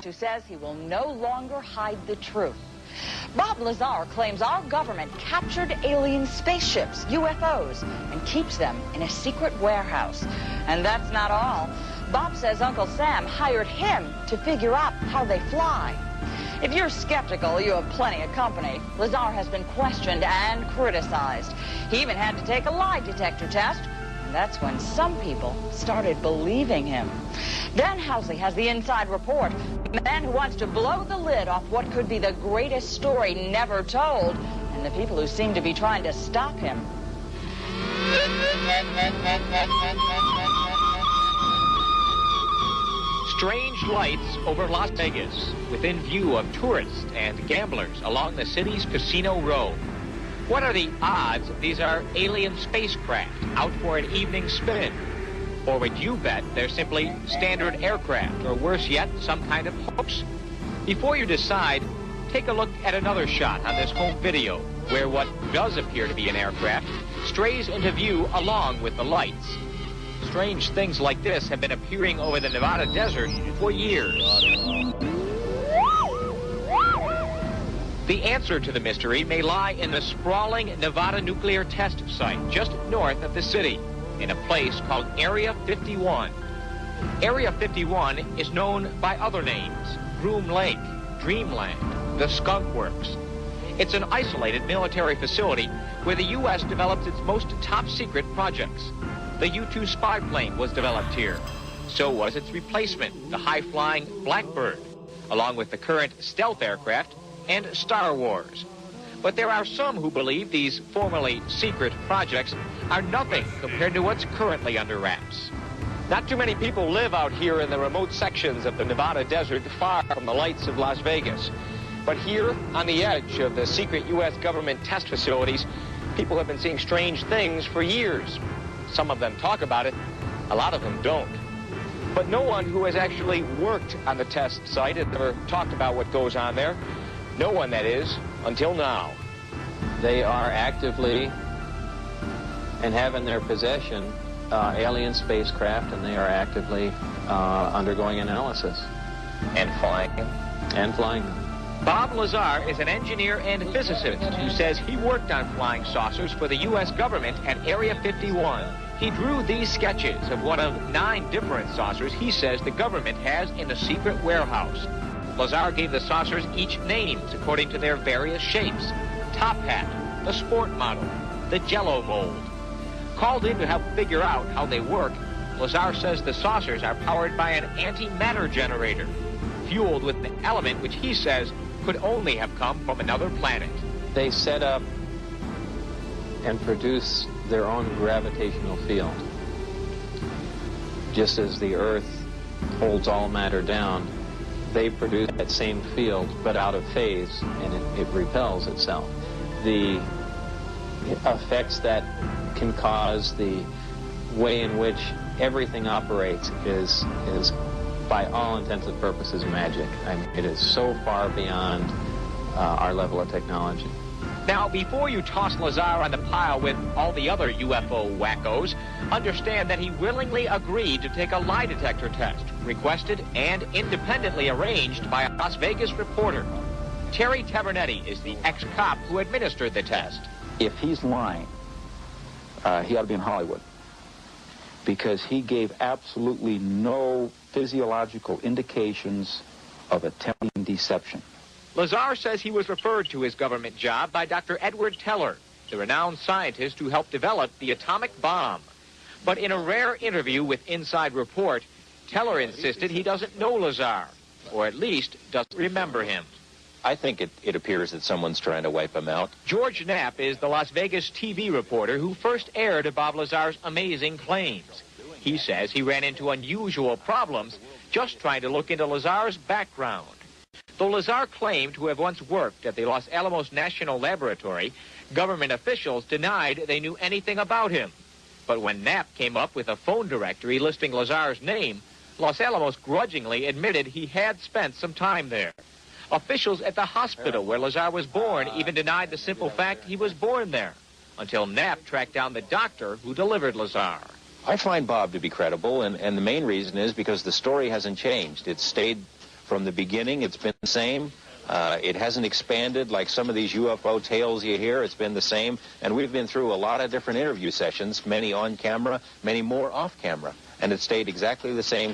who says he will no longer hide the truth. Bob Lazar claims our government captured alien spaceships, UFOs, and keeps them in a secret warehouse. And that's not all. Bob says Uncle Sam hired him to figure out how they fly. If you're skeptical, you have plenty of company. Lazar has been questioned and criticized. He even had to take a lie detector test. And that's when some people started believing him. Dan Housley has the inside report. The man who wants to blow the lid off what could be the greatest story never told, and the people who seem to be trying to stop him. Strange lights over Las Vegas, within view of tourists and gamblers along the city's Casino Row. What are the odds these are alien spacecraft out for an evening spin? Or would you bet they're simply standard aircraft, or worse yet, some kind of hoax? Before you decide, take a look at another shot on this home video, where what does appear to be an aircraft strays into view along with the lights. Strange things like this have been appearing over the Nevada desert for years. The answer to the mystery may lie in the sprawling Nevada nuclear test site just north of the city, in a place called Area 51. Area 51 is known by other names: Groom Lake, Dreamland, the Skunk Works. It's an isolated military facility where the U.S. develops its most top-secret projects. The U-2 spy plane was developed here. So was its replacement, the high-flying Blackbird, along with the current stealth aircraft and Star Wars. But there are some who believe these formerly secret projects are nothing compared to what's currently under wraps. Not too many people live out here in the remote sections of the Nevada desert, far from the lights of Las Vegas. But here, on the edge of the secret U.S. government test facilities, people have been seeing strange things for years. Some of them talk about it, a lot of them don't. But no one who has actually worked on the test site has ever talked about what goes on there. No one, that is, until now. They are actively and have in their possession alien spacecraft, and they are actively undergoing analysis. And flying. And flying them. Bob Lazar is an engineer and physicist who says he worked on flying saucers for the U.S. government at Area 51. He drew these sketches of one of 9 different saucers he says the government has in a secret warehouse. Lazar gave the saucers each names according to their various shapes: Top Hat, the Sport Model, the Jello Mold. Called in to help figure out how they work, Lazar says the saucers are powered by an antimatter generator, fueled with an element which he says could only have come from another planet. They set up and produce their own gravitational field. Just as the Earth holds all matter down, they produce that same field, but out of phase, and it repels itself. The effects that can cause, the way in which everything operates is by all intents and purposes, magic. I mean, it is so far beyond our level of technology. Now, before you toss Lazar on the pile with all the other UFO wackos, understand that he willingly agreed to take a lie detector test, requested and independently arranged by a Las Vegas reporter. Terry Tavernetti is the ex-cop who administered the test. If he's lying, he ought to be in Hollywood, because he gave absolutely no physiological indications of attempting deception. Lazar says he was referred to his government job by Dr. Edward Teller, the renowned scientist who helped develop the atomic bomb. But in a rare interview with Inside Report, Teller insisted he doesn't know Lazar, or at least doesn't remember him. I think it appears that someone's trying to wipe him out. George Knapp is the Las Vegas TV reporter who first aired Bob Lazar's amazing claims. He says he ran into unusual problems just trying to look into Lazar's background. Though Lazar claimed to have once worked at the Los Alamos National Laboratory, government officials denied they knew anything about him. But when Knapp came up with a phone directory listing Lazar's name, Los Alamos grudgingly admitted he had spent some time there. Officials at the hospital where Lazar was born even denied the simple fact he was born there, until Knapp tracked down the doctor who delivered Lazar. I find Bob to be credible, and the main reason is because the story hasn't changed. It's stayed From the beginning, it's been the same. It hasn't expanded like some of these UFO tales you hear. It's been the same. And we've been through a lot of different interview sessions, many on camera, many more off camera. And it stayed exactly the same.